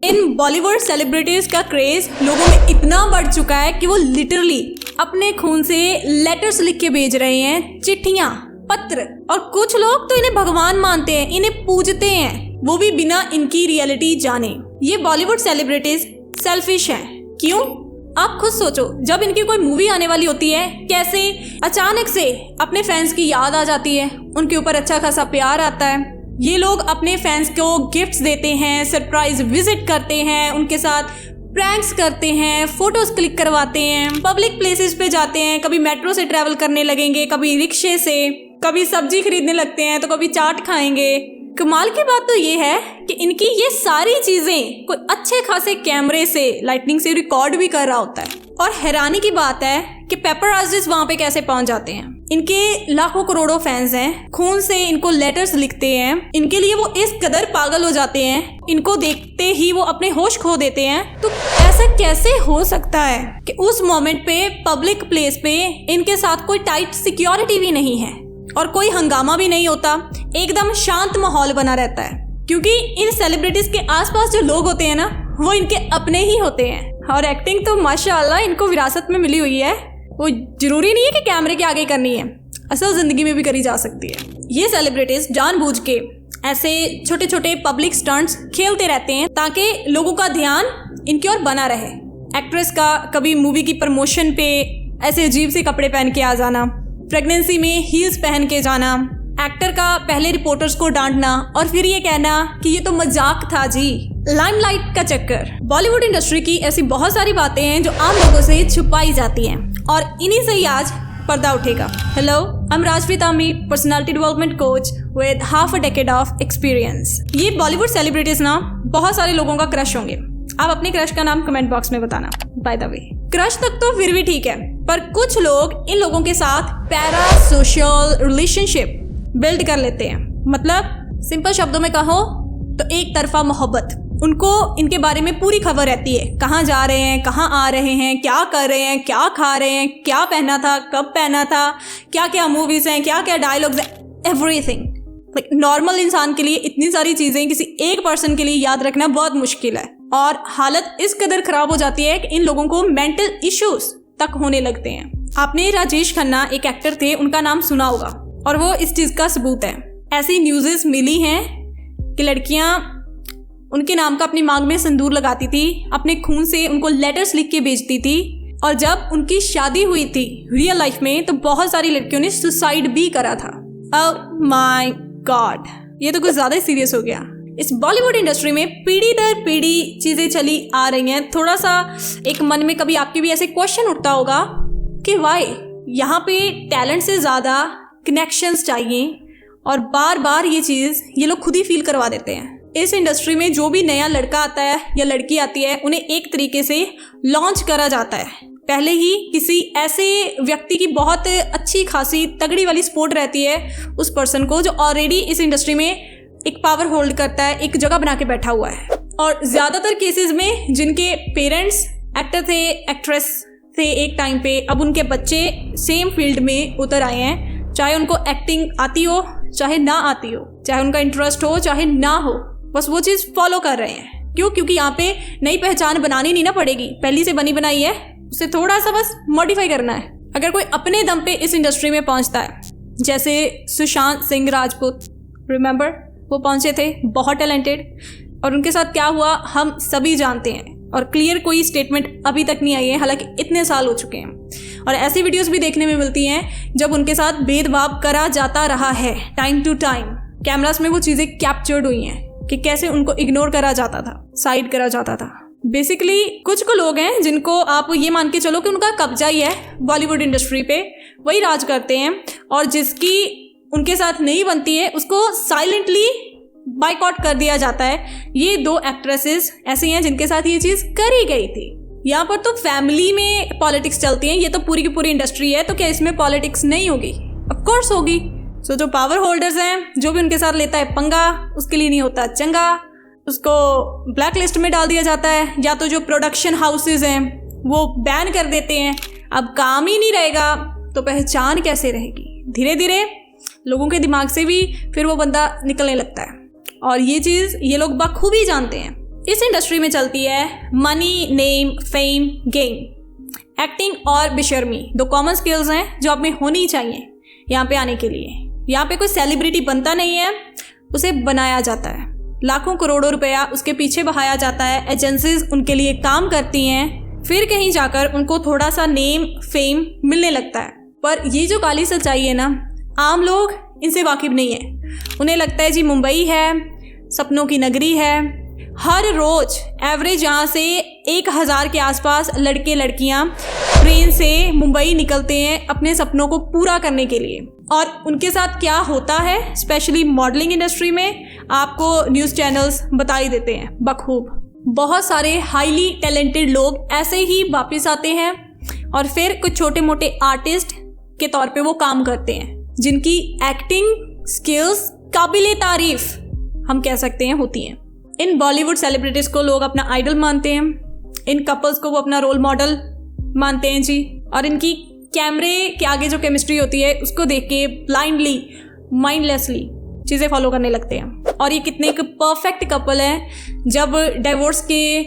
इन Bollywood celebrities का craze लोगों में इतना बढ़ चुका है कि वो लिटरली अपने खून से लेटर्स लिख के भेज रहे हैं, चिट्ठियां, पत्र। और कुछ लोग तो इन्हें भगवान मानते हैं, इन्हें पूजते हैं, वो भी बिना इनकी रियलिटी जाने। ये बॉलीवुड सेलिब्रिटीज सेल्फिश हैं। क्यों? आप खुद सोचो, जब इनकी कोई मूवी आने वाली होती है, कैसे अचानक से अपने फैंस की याद आ जाती है, उनके ऊपर अच्छा खासा प्यार आता है। ये लोग अपने फैंस को गिफ्ट्स देते हैं, सरप्राइज विजिट करते हैं, उनके साथ प्रैंक्स करते हैं, फोटोज क्लिक करवाते हैं, पब्लिक प्लेसेस पे जाते हैं, कभी मेट्रो से ट्रैवल करने लगेंगे, कभी रिक्शे से, कभी सब्जी खरीदने लगते हैं, तो कभी चाट खाएंगे। कमाल की बात तो ये है कि इनकी ये सारी चीजें कोई अच्छे खासे कैमरे से, लाइटनिंग से रिकॉर्ड भी कर रहा होता है। और हैरानी की बात है कि पेपराजीज वहां पे कैसे पहुंच जाते हैं। इनके लाखों करोड़ों फैंस हैं, खून से इनको लेटर्स लिखते हैं, इनके लिए वो इस कदर पागल हो जाते हैं, इनको देखते ही वो अपने होश खो देते हैं। तो ऐसा कैसे हो सकता है कि उस मोमेंट पे पब्लिक प्लेस पे इनके साथ कोई टाइट सिक्योरिटी भी नहीं है और कोई हंगामा भी नहीं होता, एकदम शांत माहौल बना रहता है, क्योंकि इन सेलिब्रिटीज के आसपास जो लोग होते हैं ना, वो इनके अपने ही होते हैं। और एक्टिंग तो माशाल्लाह इनको विरासत में मिली हुई है, वो जरूरी नहीं है कि कैमरे के आगे करनी है, असल जिंदगी में भी करी जा सकती है। ये सेलिब्रिटीज जानबूझ के ऐसे छोटे छोटे पब्लिक स्टंट्स खेलते रहते हैं ताकि लोगों का ध्यान इनकी ओर बना रहे। एक्ट्रेस का कभी मूवी की प्रमोशन पे ऐसे अजीब से कपड़े पहन के आ जाना, प्रेगनेंसी में हील्स पहन के जाना, एक्टर का पहले रिपोर्टर्स को डांटना और फिर ये कहना कि ये तो मजाक था जी। लाइमलाइट का चक्कर। बॉलीवुड इंडस्ट्री की ऐसी बहुत सारी बातें हैं जो आम लोगों से छुपाई जाती हैं और इन्हीं से ही आज पर्दा उठेगा। हेलो, आई एम राजप्रीत आमी, personality development coach with half a decade of experience. ये बॉलीवुड सेलिब्रिटीज ना बहुत सारे लोगों का क्रश होंगे। आप अपने क्रश का नाम कमेंट बॉक्स में बताना। बाय द वे, क्रश तक तो फिर भी ठीक है, पर कुछ लोग इन लोगों के साथ पैरा सोशल रिलेशनशिप बिल्ड कर लेते हैं। मतलब सिंपल शब्दों में कहो तो एक तरफा मोहब्बत। उनको इनके बारे में पूरी खबर रहती है, कहाँ जा रहे हैं, कहाँ आ रहे हैं, क्या कर रहे हैं, क्या खा रहे हैं, क्या पहना था, कब पहना था, क्या क्या मूवीज हैं, क्या क्या डायलॉग्स हैं, एवरीथिंग। लाइक नॉर्मल इंसान के लिए इतनी सारी चीज़ें किसी एक पर्सन के लिए याद रखना बहुत मुश्किल है। और हालत इस कदर खराब हो जाती है कि इन लोगों को मेंटल इश्यूज तक होने लगते हैं। आपने राजेश खन्ना, एक एक्टर थे, उनका नाम सुना होगा और वो इस चीज़ का सबूत है। ऐसी न्यूज़ेस मिली हैं कि लड़कियां उनके नाम का अपनी मांग में सिंदूर लगाती थी, अपने खून से उनको लेटर्स लिख के भेजती थी, और जब उनकी शादी हुई थी रियल लाइफ में तो बहुत सारी लड़कियों ने सुसाइड भी करा था। ओह माय गॉड, ये तो कुछ ज़्यादा ही सीरियस हो गया। इस बॉलीवुड इंडस्ट्री में पीढ़ी दर पीढ़ी चीज़ें चली आ रही हैं। थोड़ा सा एक मन में कभी आपके भी ऐसे क्वेश्चन उठता होगा कि वाई यहाँ पे टैलेंट से ज़्यादा कनेक्शंस चाहिए, और बार बार ये चीज़ ये लोग खुद ही फील करवा देते हैं। इस इंडस्ट्री में जो भी नया लड़का आता है या लड़की आती है, उन्हें एक तरीके से लॉन्च करा जाता है। पहले ही किसी ऐसे व्यक्ति की बहुत अच्छी खासी तगड़ी वाली सपोर्ट रहती है उस पर्सन को जो ऑलरेडी इस इंडस्ट्री में एक पावर होल्ड करता है, एक जगह बना के बैठा हुआ है। और ज़्यादातर केसेस में जिनके पेरेंट्स एक्टर थे, एक्ट्रेस थे एक टाइम पे, अब उनके बच्चे सेम फील्ड में उतर आए हैं, चाहे उनको एक्टिंग आती हो चाहे ना आती हो, चाहे उनका इंटरेस्ट हो चाहे ना हो, बस वो चीज़ फॉलो कर रहे हैं। क्यों? क्योंकि यहाँ पे नई पहचान बनानी नहीं ना पड़ेगी, पहली से बनी बनाई है, उसे थोड़ा सा बस मॉडिफाई करना है। अगर कोई अपने दम पे इस इंडस्ट्री में पहुँचता है, जैसे सुशांत सिंह राजपूत, रिमेंबर, वो पहुँचे थे, बहुत टैलेंटेड, और उनके साथ क्या हुआ हम सभी जानते हैं, और क्लियर कोई स्टेटमेंट अभी तक नहीं आई है, हालांकि इतने साल हो चुके हैं। और ऐसी वीडियोस भी देखने में मिलती हैं जब उनके साथ भेदभाव करा जाता रहा है, टाइम टू टाइम कैमरास में वो चीज़ें कैप्चर्ड हुई हैं कि कैसे उनको इग्नोर करा जाता था, साइड करा जाता था। बेसिकली कुछ को लोग हैं जिनको आप ये मान के चलो कि उनका कब्जा ही है बॉलीवुड इंडस्ट्री पे, वही राज करते हैं, और जिसकी उनके साथ नहीं बनती है उसको साइलेंटली बाइकआउट कर दिया जाता है। ये दो एक्ट्रेसेस ऐसी हैं जिनके साथ ये चीज़ करी गई थी। यहाँ पर तो फैमिली में पॉलिटिक्स चलती हैं, ये तो पूरी की पूरी इंडस्ट्री है, तो क्या इसमें पॉलिटिक्स नहीं होगी? ऑफ कोर्स होगी। सो जो पावर होल्डर्स हैं, जो भी उनके साथ लेता है पंगा, उसके लिए नहीं होता चंगा, उसको ब्लैक लिस्ट में डाल दिया जाता है, या तो जो प्रोडक्शन हाउसेज हैं वो बैन कर देते हैं। अब काम ही नहीं रहेगा तो पहचान कैसे रहेगी? धीरे धीरे लोगों के दिमाग से भी फिर वो बंदा निकलने लगता है, और ये चीज़ ये लोग बखूबी जानते हैं। इस इंडस्ट्री में चलती है money, name, fame, game. Acting और बेशर्मी 2 कॉमन स्किल्स हैं जो आप में होनी चाहिए यहाँ पे आने के लिए। यहाँ पे कोई सेलिब्रिटी बनता नहीं है, उसे बनाया जाता है। लाखों करोड़ों रुपया उसके पीछे बहाया जाता है, एजेंसीज उनके लिए काम करती हैं, फिर कहीं जाकर उनको थोड़ा सा नेम, फेम मिलने लगता है। पर ये जो काली सच्चाई है ना, आम लोग इनसे वाकिफ नहीं है। उन्हें लगता है जी मुंबई है, सपनों की नगरी है। हर रोज एवरेज यहाँ से 1000 के आसपास लड़के लड़कियाँ ट्रेन से मुंबई निकलते हैं अपने सपनों को पूरा करने के लिए। और उनके साथ क्या होता है, स्पेशली मॉडलिंग इंडस्ट्री में, आपको न्यूज़ चैनल्स बता ही देते हैं बखूब। बहुत सारे हाईली टैलेंटेड लोग ऐसे ही वापस आते हैं और फिर कुछ छोटे मोटे आर्टिस्ट के तौर पे वो काम करते हैं, जिनकी एक्टिंग स्किल्स काबिले तारीफ हम कह सकते हैं होती हैं। इन बॉलीवुड सेलिब्रिटीज को लोग अपना आइडल मानते हैं, इन कपल्स को वो अपना रोल मॉडल मानते हैं जी। और इनकी कैमरे के आगे जो केमिस्ट्री होती है उसको देख के ब्लाइंडली, माइंडलेसली चीज़ें फॉलो करने लगते हैं। और ये कितने एक परफेक्ट कपल हैं। जब डिवोर्स के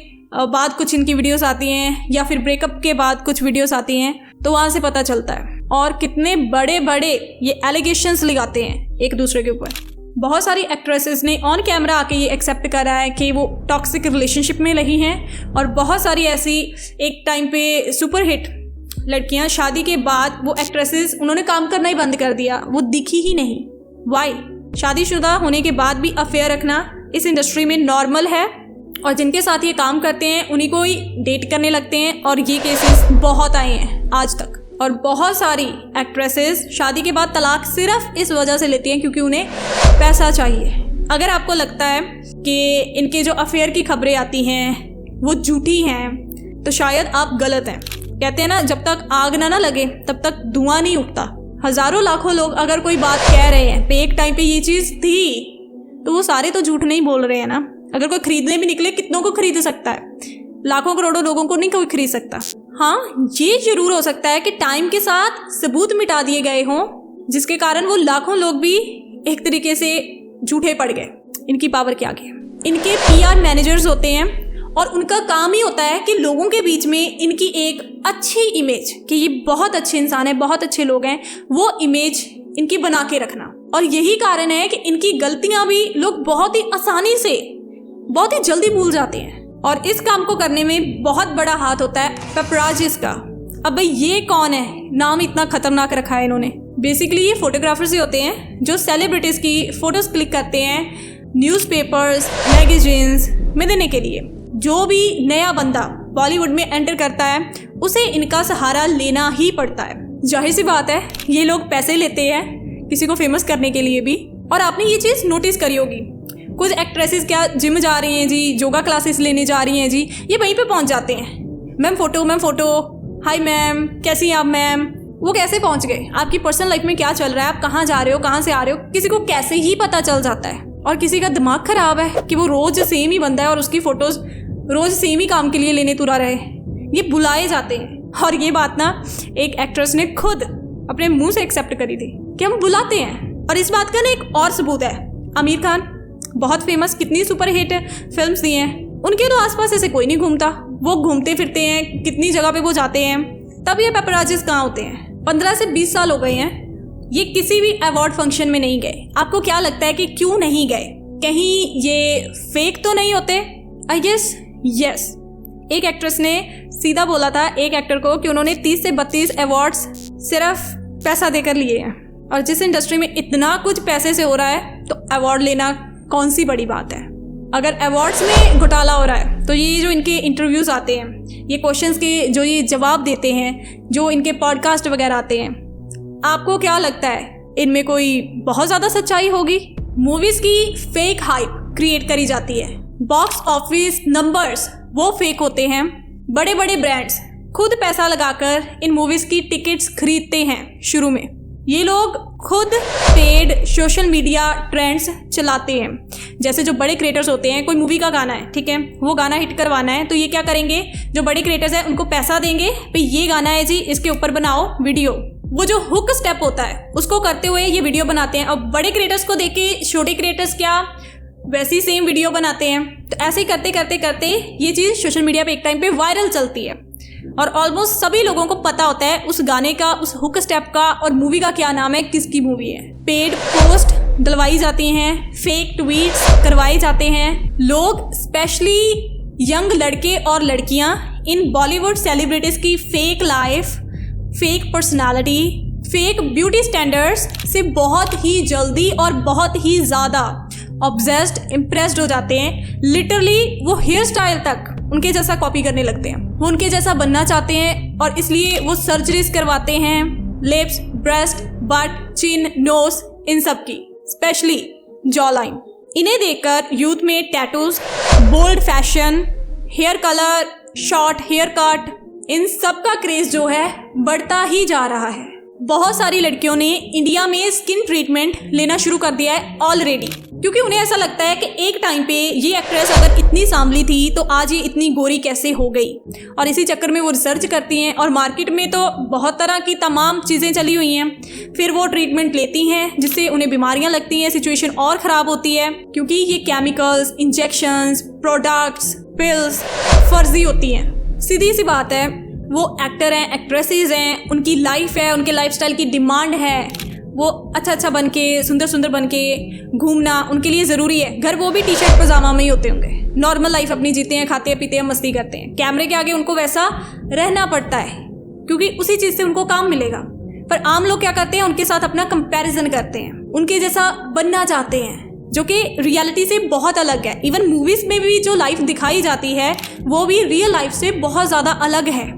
बाद कुछ इनकी वीडियोस आती हैं या फिर ब्रेकअप के बाद कुछ वीडियोस आती हैं तो वहाँ से पता चलता है। और कितने बड़े बड़े ये एलिगेशंस लगाते हैं एक दूसरे के ऊपर। बहुत सारी एक्ट्रेसेस ने ऑन कैमरा आके ये एक्सेप्ट करा है कि वो टॉक्सिक रिलेशनशिप में रही हैं। और बहुत सारी ऐसी एक टाइम पे सुपर हिट लड़कियां शादी के बाद वो एक्ट्रेसेस उन्होंने काम करना ही बंद कर दिया, वो दिखी ही नहीं। वाई? शादीशुदा होने के बाद भी अफेयर रखना इस इंडस्ट्री में नॉर्मल है और जिनके साथ ये काम करते हैं उन्हीं को ही डेट करने लगते हैं। और ये केसेस बहुत आए हैं आज तक। और बहुत सारी एक्ट्रेसेस शादी के बाद तलाक सिर्फ इस वजह से लेती हैं क्योंकि उन्हें पैसा चाहिए। अगर आपको लगता है कि इनके जो अफेयर की खबरें आती हैं वो झूठी हैं तो शायद आप गलत हैं। कहते हैं ना, जब तक आग ना लगे तब तक धुआं नहीं उठता। हज़ारों लाखों लोग अगर कोई बात कह रहे हैं पे एक टाइम पे ये चीज़ थी तो वो सारे तो झूठ नहीं बोल रहे हैं ना। अगर कोई खरीदने भी निकले, कितनों को खरीद सकता है? लाखों करोड़ों लोगों को नहीं कोई खरीद सकता। हाँ, ये जरूर हो सकता है कि टाइम के साथ सबूत मिटा दिए गए हों जिसके कारण वो लाखों लोग भी एक तरीके से झूठे पड़ गए इनकी पावर के आगे। इनके PR मैनेजर्स होते हैं और उनका काम ही होता है कि लोगों के बीच में इनकी एक अच्छी इमेज कि ये बहुत अच्छे इंसान है, बहुत अच्छे लोग हैं, वो इमेज इनकी बना के रखना। और यही कारण है कि इनकी गलतियां भी लोग बहुत ही आसानी से, बहुत ही जल्दी भूल जाते हैं। और इस काम को करने में बहुत बड़ा हाथ होता है पेपराजिस का। अब भाई ये कौन है? नाम इतना खतरनाक रखा है इन्होंने। बेसिकली ये फोटोग्राफर्स ही होते हैं जो सेलिब्रिटीज की फोटोज क्लिक करते हैं न्यूज़पेपर्स, मैगजीन्स में देने के लिए। जो भी नया बंदा बॉलीवुड में एंटर करता है उसे इनका सहारा लेना ही पड़ता है। जाहिर सी बात है, ये लोग पैसे लेते हैं किसी को फेमस करने के लिए भी। और आपने ये चीज़ नोटिस करी होगी, कुछ एक्ट्रेसेस क्या जिम जा रही हैं जी, योगा क्लासेस लेने जा रही हैं जी, ये वहीं पे पहुंच जाते हैं। मैम फोटो, हाय मैम, कैसी हैं आप मैम? वो कैसे पहुंच गए? आपकी पर्सनल लाइफ में क्या चल रहा है, आप कहाँ जा रहे हो, कहाँ से आ रहे हो, किसी को कैसे ही पता चल जाता है। और किसी का दिमाग खराब है कि वो रोज सेम ही बंदा है और उसकी फोटोज रोज सेम ही काम के लिए लेने तुरा रहे, ये बुलाए जाते हैं। और ये बात ना एक एक्ट्रेस ने खुद अपने मुंह से एक्सेप्ट करी थी कि हम बुलाते हैं। और इस बात का ना एक और सबूत है, आमिर खान बहुत फेमस, कितनी सुपरहिट फिल्म्स दी हैं, उनके तो आसपास ऐसे कोई नहीं घूमता। वो घूमते फिरते हैं, कितनी जगह पे वो जाते हैं, तब ये पेपराजिस कहाँ होते हैं? 15 से 20 साल हो गए हैं, ये किसी भी अवार्ड फंक्शन में नहीं गए। आपको क्या लगता है कि क्यों नहीं गए? कहीं ये फेक तो नहीं होते? I guess yes. एक एक्ट्रेस ने सीधा बोला था एक एक्टर को कि उन्होंने 30 से 32 अवार्ड्स सिर्फ पैसा देकर लिए हैं। और जिस इंडस्ट्री में इतना कुछ पैसे से हो रहा है तो अवार्ड लेना कौन सी बड़ी बात है। अगर अवार्ड्स में घोटाला हो रहा है तो ये जो इनके इंटरव्यूज़ आते हैं, ये क्वेश्चंस के जो ये जवाब देते हैं, जो इनके पॉडकास्ट वगैरह आते हैं, आपको क्या लगता है इनमें कोई बहुत ज़्यादा सच्चाई होगी? मूवीज़ की फेक हाइप क्रिएट करी जाती है, बॉक्स ऑफिस नंबर्स वो फेक होते हैं। बड़े बड़े ब्रांड्स खुद पैसा लगाकर इन मूवीज़ की टिकट्स खरीदते हैं। शुरू में ये लोग खुद पेड सोशल मीडिया ट्रेंड्स चलाते हैं। जैसे जो बड़े क्रिएटर्स होते हैं, कोई मूवी का गाना है, ठीक है, वो गाना हिट करवाना है तो ये क्या करेंगे, जो बड़े क्रिएटर्स हैं उनको पैसा देंगे, भाई ये गाना है जी, इसके ऊपर बनाओ वीडियो। वो जो हुक स्टेप होता है उसको करते हुए ये वीडियो बनाते हैं। और बड़े क्रिएटर्स को देख के छोटे क्रिएटर्स क्या वैसी सेम वीडियो बनाते हैं। तो ऐसे ही करते करते करते ये चीज़ सोशल मीडिया पे एक टाइम पे वायरल चलती है और ऑलमोस्ट सभी लोगों को पता होता है उस गाने का, उस हुक स्टेप का और मूवी का क्या नाम है, किसकी मूवी है। पेड पोस्ट डलवाई जाती हैं, फेक ट्वीट्स करवाए जाते हैं। लोग स्पेशली यंग लड़के और लड़कियां इन बॉलीवुड सेलिब्रिटीज़ की fake life, fake personality, fake beauty standards से बहुत ही जल्दी और बहुत ही ज़्यादा ऑब्सेस्ड, इम्प्रेस्ड हो जाते हैं। लिटरली वो हेयर स्टाइल तक उनके जैसा कॉपी करने लगते हैं, वो उनके जैसा बनना चाहते हैं और इसलिए वो सर्जरीज करवाते हैं, lips, breast, butt, chin, nose, इन सब की, स्पेशली जॉ लाइन। इन्हें देखकर यूथ में tattoos, bold fashion, hair colour, short hair cut, इन सब का क्रेज जो है बढ़ता ही जा रहा है। बहुत सारी लड़कियों ने इंडिया में स्किन ट्रीटमेंट लेना शुरू कर दिया है ऑलरेडी, क्योंकि उन्हें ऐसा लगता है कि एक टाइम पे ये एक्ट्रेस अगर इतनी सांवली थी तो आज ये इतनी गोरी कैसे हो गई। और इसी चक्कर में वो रिसर्च करती हैं और मार्केट में तो बहुत तरह की तमाम चीज़ें चली हुई हैं। फिर वो ट्रीटमेंट लेती हैं जिससे उन्हें बीमारियां लगती हैं, सिचुएशन और ख़राब होती है क्योंकि ये केमिकल्स, इंजेक्शंस, प्रोडक्ट्स, पिल्स फर्जी होती हैं। सीधी सी बात है, वो एक्टर हैं, एक्ट्रेसेस हैं, उनकी लाइफ है, उनके लाइफस्टाइल की डिमांड है, वो अच्छा बन के, सुंदर सुंदर बन के घूमना उनके लिए ज़रूरी है। घर वो भी टी शर्ट पजामा में ही होते होंगे, नॉर्मल लाइफ अपनी जीते हैं, खाते हैं, पीते हैं, मस्ती करते हैं। कैमरे के आगे उनको वैसा रहना पड़ता है क्योंकि उसी चीज़ से उनको काम मिलेगा। पर आम लोग क्या करते हैं, उनके साथ अपना कंपैरिजन करते हैं, उनके जैसा बनना चाहते हैं, जो कि रियलिटी से बहुत अलग है। इवन मूवीज़ में भी जो लाइफ दिखाई जाती है वो भी रियल लाइफ से बहुत ज़्यादा अलग है।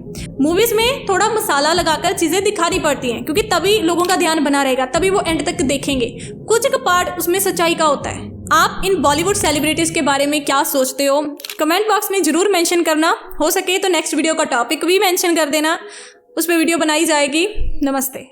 मूवीज़ में थोड़ा मसाला लगाकर चीज़ें दिखानी पड़ती हैं क्योंकि तभी लोगों का ध्यान बना रहेगा, तभी वो एंड तक देखेंगे। कुछ एक पार्ट उसमें सच्चाई का होता है। आप इन बॉलीवुड सेलिब्रिटीज़ के बारे में क्या सोचते हो, कमेंट बॉक्स में ज़रूर मेंशन करना। हो सके तो नेक्स्ट वीडियो का टॉपिक भी मेंशन कर देना, उस पर वीडियो बनाई जाएगी। नमस्ते।